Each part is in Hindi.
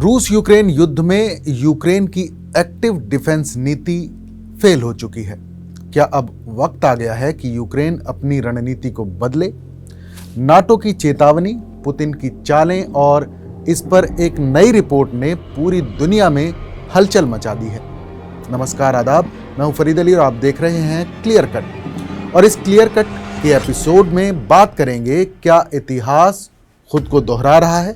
रूस यूक्रेन युद्ध में यूक्रेन की एक्टिव डिफेंस नीति फेल हो चुकी है। क्या अब वक्त आ गया है कि यूक्रेन अपनी रणनीति को बदले? नाटो की चेतावनी, पुतिन की चालें और इस पर एक नई रिपोर्ट ने पूरी दुनिया में हलचल मचा दी है। नमस्कार, आदाब, मैं हूं फरीद अली और आप देख रहे हैं क्लियर कट। और इस क्लियर कट के एपिसोड में बात करेंगे, क्या इतिहास खुद को दोहरा रहा है?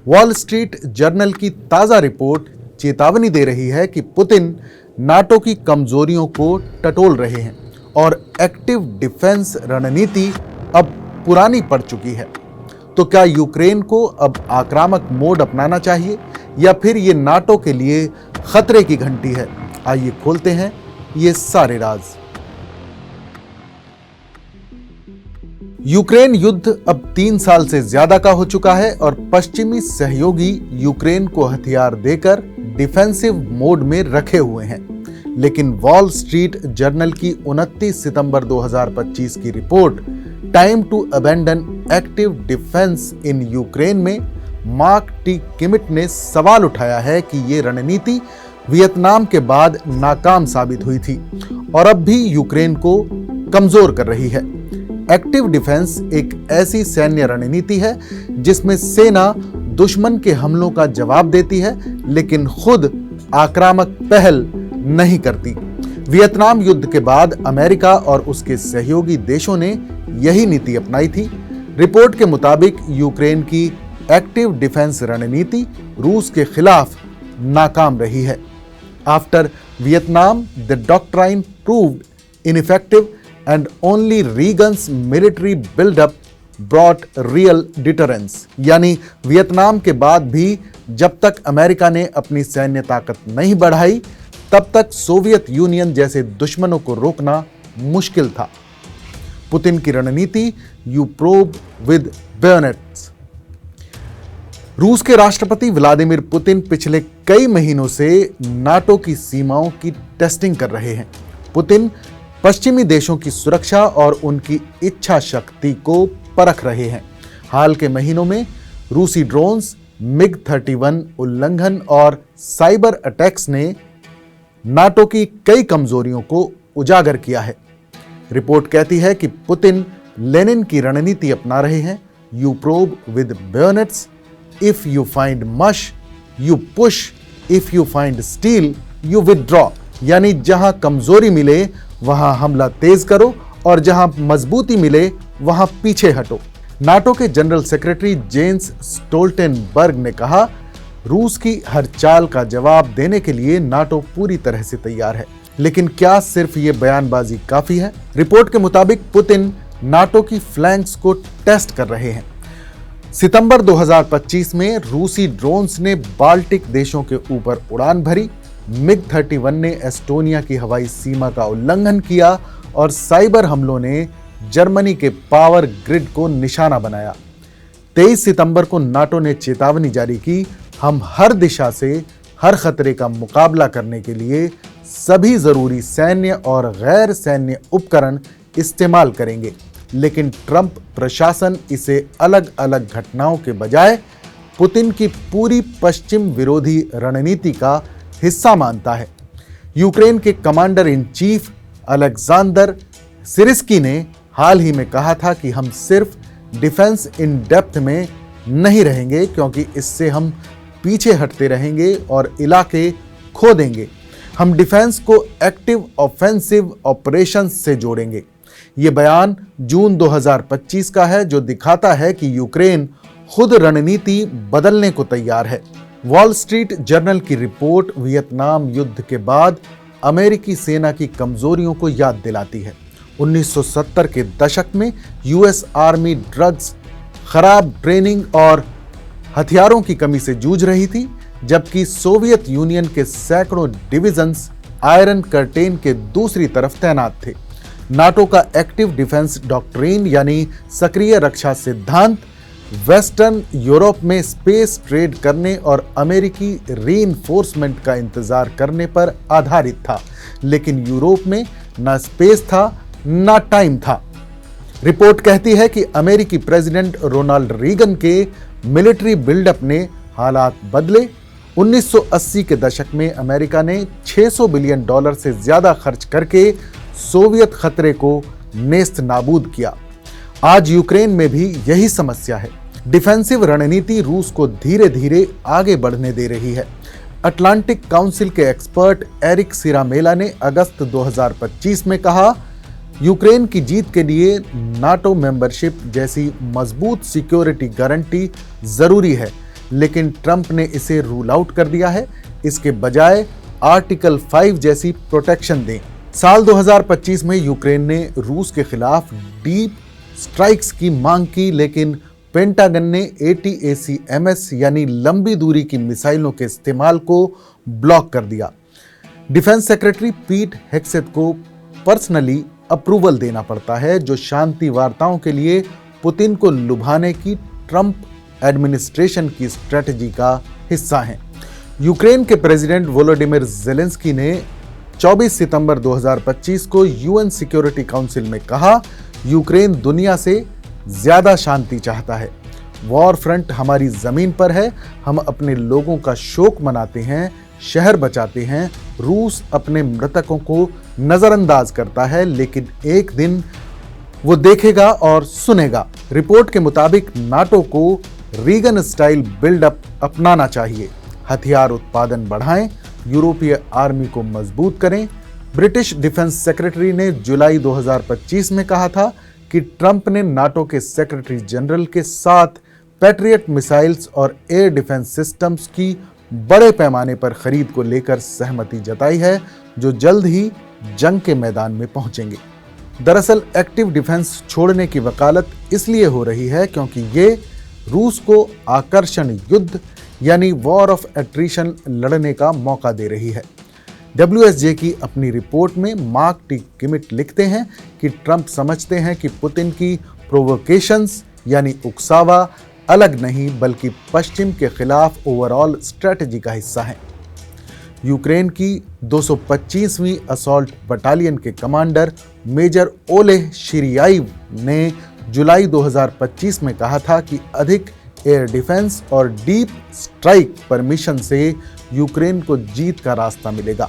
वॉल स्ट्रीट जर्नल की ताज़ा रिपोर्ट चेतावनी दे रही है कि पुतिन नाटो की कमजोरियों को टटोल रहे हैं और एक्टिव डिफेंस रणनीति अब पुरानी पड़ चुकी है। तो क्या यूक्रेन को अब आक्रामक मोड अपनाना चाहिए या फिर ये नाटो के लिए खतरे की घंटी है? आइए खोलते हैं ये सारे राज। यूक्रेन युद्ध अब 3 साल से ज्यादा का हो चुका है और पश्चिमी सहयोगी यूक्रेन को हथियार देकर डिफेंसिव मोड में रखे हुए हैं। लेकिन वॉल स्ट्रीट जर्नल की 29 सितंबर 2025 की report time to abandon active defence in Ukraine में मार्क टी किमिट ने सवाल उठाया है कि ये रणनीति वियतनाम के बाद नाकाम साबित हुई थी और अब भी यूक्रेन को कमजोर कर रही है। एक्टिव डिफेंस एक ऐसी सैन्य रणनीति है जिसमें सेना दुश्मन के हमलों का जवाब देती है लेकिन खुद आक्रामक पहल नहीं करती। वियतनाम युद्ध के बाद अमेरिका और उसके सहयोगी देशों ने यही नीति अपनाई थी। रिपोर्ट के मुताबिक यूक्रेन की एक्टिव डिफेंस रणनीति रूस के खिलाफ नाकाम रही है। After Vietnam, the doctrine proved ineffective and only Reagan's military build-up brought real deterrence। यानी वियतनाम के बाद भी जब तक अमेरिका ने अपनी सैन्य ताकत नहीं बढ़ाई तब तक सोवियत यूनियन जैसे दुश्मनों को रोकना मुश्किल था। पुतिन की रणनीति, यू प्रोब विद बेयोनेट्स। रूस के राष्ट्रपति व्लादिमीर पुतिन पिछले कई महीनों से नाटो की सीमाओं की टेस्टिंग कर रहे हैं। पुतिन पश्चिमी देशों की सुरक्षा और उनकी इच्छा शक्ति को परख रहे हैं। हाल के महीनों में रूसी ड्रोन्स, MiG-31 उल्लंघन और साइबर अटैक्स ने नाटो की कई कमजोरियों को उजागर किया है। रिपोर्ट कहती है कि पुतिन लेनिन की रणनीति अपना रहे हैं, you probe with bayonets, if you find mush you push, if you find steel you withdraw. यानी जहां कमजोरी मिले वहां हमला तेज करो और जहां मजबूती मिले वहां पीछे हटो। नाटो के जनरल सेक्रेटरी जेंस स्टोल्टेनबर्ग ने कहा, रूस की हर चाल का जवाब देने के लिए नाटो पूरी तरह से तैयार है। लेकिन क्या सिर्फ ये बयानबाजी काफी है? रिपोर्ट के मुताबिक पुतिन नाटो की फ्लैंक्स को टेस्ट कर रहे हैं। सितंबर 2025 में रूसी ड्रोन्स ने बाल्टिक देशों के ऊपर उड़ान भरी, MiG-31 ने एस्टोनिया की हवाई सीमा का उल्लंघन किया और साइबर हमलों ने जर्मनी के पावर ग्रिड को निशाना बनाया। 23 सितंबर को नाटो ने चेतावनी जारी की, हम हर दिशा से हर खतरे का मुकाबला करने के लिए सभी जरूरी सैन्य और गैर सैन्य उपकरण इस्तेमाल करेंगे। लेकिन ट्रंप प्रशासन इसे अलग अलग घटनाओं के बजाय पुतिन की पूरी पश्चिम विरोधी रणनीति का हिस्सा मानता है। यूक्रेन के कमांडर इन चीफ अलेक्जेंडर सिरिस्की ने हाल ही में कहा था कि हम सिर्फ डिफेंस इन डेप्थ में नहीं रहेंगे क्योंकि इससे हम पीछे हटते रहेंगे और इलाके खो देंगे। हम डिफेंस को एक्टिव ऑफेंसिव ऑपरेशंस से जोड़ेंगे। ये बयान जून 2025 का है जो दिखाता है कि यूक्रेन खुद रणनीति बदलने को तैयार है। वॉल स्ट्रीट जर्नल की रिपोर्ट वियतनाम युद्ध के बाद अमेरिकी सेना की कमजोरियों को याद दिलाती है। 1970 के दशक में यूएस आर्मी ड्रग्स, खराब ट्रेनिंग और हथियारों की कमी से जूझ रही थी, जबकि सोवियत यूनियन के सैकड़ों डिविजन्स आयरन कर्टेन के दूसरी तरफ तैनात थे। नाटो का एक्टिव डिफेंस डॉक्ट्रिन यानी सक्रिय रक्षा सिद्धांत वेस्टर्न यूरोप में स्पेस ट्रेड करने और अमेरिकी रीइंफोर्समेंट का इंतजार करने पर आधारित था, लेकिन यूरोप में ना स्पेस था ना टाइम था। रिपोर्ट कहती है कि अमेरिकी प्रेसिडेंट रोनाल्ड रीगन के मिलिट्री बिल्डअप ने हालात बदले 1980 के दशक में अमेरिका ने $600 बिलियन से ज्यादा खर्च करके सोवियत खतरे को नेस्त नाबूद किया। आज यूक्रेन में भी यही समस्या है। डिफेंसिव रणनीति रूस को धीरे धीरे आगे बढ़ने दे रही है। अटलांटिक काउंसिल के एक्सपर्ट एरिक सिरामेला ने अगस्त 2025 में कहा, यूक्रेन की जीत के लिए नाटो मेंबरशिप जैसी मजबूत सिक्योरिटी गारंटी जरूरी है, लेकिन ट्रंप ने इसे रूल आउट कर दिया है। इसके बजाय आर्टिकल 5 जैसी प्रोटेक्शन दें। साल 2025 में यूक्रेन ने रूस के खिलाफ डीप स्ट्राइक्स की मांग की, लेकिन पेंटागन ने ATACMS यानी लंबी दूरी की मिसाइलों के इस्तेमाल को ब्लॉक कर दिया। डिफेंस सेक्रेटरी पीट हेग्सेथ को पर्सनली अप्रूवल देना पड़ता है, जो शांति वार्ताओं के लिए पुतिन को लुभाने की ट्रंप एडमिनिस्ट्रेशन की स्ट्रेटजी का हिस्सा हैं। यूक्रेन के प्रेसिडेंट वोलोडिमिर ज़ेलेंस्की ने 24 सितंबर 2025 को UN सिक्योरिटी काउंसिल में कहा, यूक्रेन दुनिया से ज्यादा शांति चाहता है। वॉर फ्रंट हमारी जमीन पर है, हम अपने लोगों का शोक मनाते हैं, शहर बचाते हैं। रूस अपने मृतकों को नजरअंदाज करता है, लेकिन एक दिन वो देखेगा और सुनेगा। रिपोर्ट के मुताबिक नाटो को रीगन स्टाइल बिल्डअप अपनाना चाहिए। हथियार उत्पादन बढ़ाएं, यूरोपीय आर्मी को मजबूत करें। ब्रिटिश डिफेंस सेक्रेटरी ने जुलाई 2025 में कहा था कि ट्रंप ने नाटो के सेक्रेटरी जनरल के साथ पैट्रियट मिसाइल्स और एयर डिफेंस सिस्टम्स की बड़े पैमाने पर खरीद को लेकर सहमति जताई है, जो जल्द ही जंग के मैदान में पहुंचेंगे। दरअसल एक्टिव डिफेंस छोड़ने की वकालत इसलिए हो रही है क्योंकि ये रूस को आकर्षण युद्ध यानी वॉर ऑफ एट्रिशन लड़ने का मौका दे रही है। WSJ की अपनी रिपोर्ट में मार्क टी किमिट लिखते हैं कि ट्रंप समझते हैं कि पुतिन की प्रोवोकेशंस यानी उकसावा अलग नहीं बल्कि पश्चिम के खिलाफ ओवरऑल स्ट्रेटजी का हिस्सा है। यूक्रेन की 225वीं असॉल्ट बटालियन के कमांडर मेजर ओलेह शिरियाइव ने जुलाई 2025 में कहा था कि अधिक एयर डिफेंस और डीप स्ट्राइक परमिशन से यूक्रेन को जीत का रास्ता मिलेगा।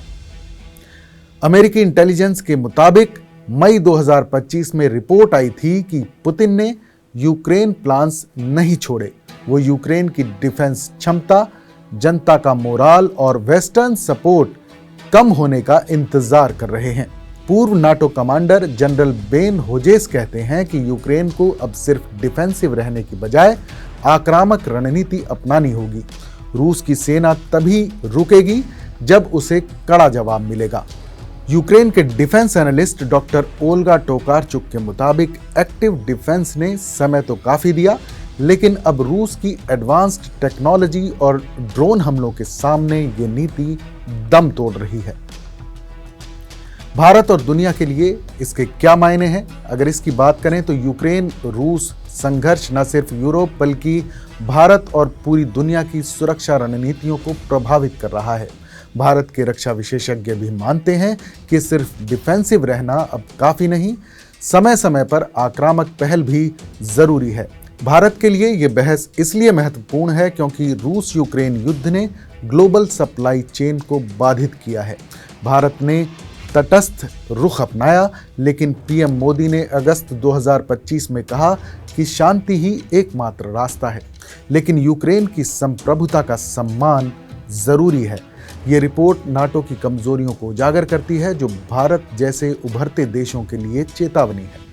अमेरिकी इंटेलिजेंस के मुताबिक मई 2025 में रिपोर्ट आई थी कि पुतिन ने यूक्रेन प्लान्स नहीं छोड़े। वो यूक्रेन की डिफेंस क्षमता, जनता का मोराल और वेस्टर्न सपोर्ट कम होने का इंतजार कर रहे हैं। पूर्व NATO commander general Ben hoses कहते हैं कि यूक्रेन को अब सिर्फ डिफेंसिव रहने की बजाय आक्रामक रणनीति अपनानी होगी। रूस की सेना तभी रुकेगी जब उसे कड़ा जवाब मिलेगा। यूक्रेन के डिफेंस एनालिस्ट डॉक्टर ओल्गा टोकारचुक के मुताबिक एक्टिव डिफेंस ने समय तो काफी दिया, लेकिन अब रूस की एडवांस्ड टेक्नोलॉजी और ड्रोन हमलों के सामने ये नीति दम तोड़ रही है। भारत और दुनिया के लिए इसके क्या मायने हैं? अगर इसकी बात करें तो यूक्रेन रूस संघर्ष न सिर्फ यूरोप बल्कि भारत और पूरी दुनिया की सुरक्षा रणनीतियों को प्रभावित कर रहा है। भारत के रक्षा विशेषज्ञ भी मानते हैं कि सिर्फ डिफेंसिव रहना अब काफी नहीं, समय समय पर आक्रामक पहल भी जरूरी है। भारत के लिए ये बहस इसलिए महत्वपूर्ण है क्योंकि रूस यूक्रेन युद्ध ने ग्लोबल सप्लाई चेन को बाधित किया है। भारत ने तटस्थ रुख अपनाया, लेकिन पीएम मोदी ने अगस्त 2025 में कहा कि शांति ही एकमात्र रास्ता है, लेकिन यूक्रेन की संप्रभुता का सम्मान जरूरी है। ये रिपोर्ट नाटो की कमजोरियों को उजागर करती है, जो भारत जैसे उभरते देशों के लिए चेतावनी है।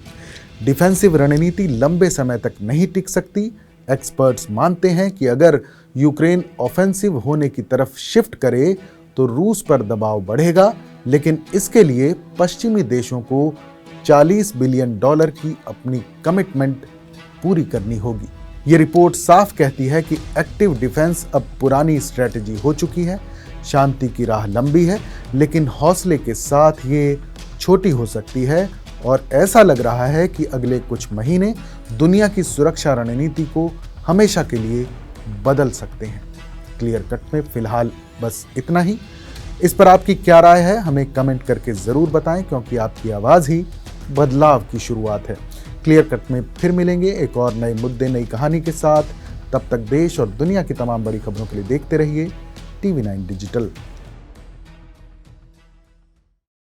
डिफेंसिव रणनीति लंबे समय तक नहीं टिक सकती। एक्सपर्ट्स मानते हैं कि अगर यूक्रेन ऑफेंसिव होने की तरफ शिफ्ट करे तो रूस पर दबाव बढ़ेगा, लेकिन इसके लिए पश्चिमी देशों को $40 बिलियन की अपनी कमिटमेंट पूरी करनी होगी। ये रिपोर्ट साफ कहती है कि एक्टिव डिफेंस अब पुरानी स्ट्रेटजी हो चुकी है। शांति की राह लंबी है, लेकिन हौसले के साथ ये छोटी हो सकती है और ऐसा लग रहा है कि अगले कुछ महीने दुनिया की सुरक्षा रणनीति को हमेशा के लिए बदल सकते हैं। क्लियर कट में फिलहाल बस इतना ही। इस पर आपकी क्या राय है हमें कमेंट करके ज़रूर बताएं, क्योंकि आपकी आवाज़ ही बदलाव की शुरुआत है। क्लियर कट में फिर मिलेंगे एक और नए मुद्दे, नई कहानी के साथ। तब तक देश और दुनिया की तमाम बड़ी खबरों के लिए देखते रहिए TV9 डिजिटल।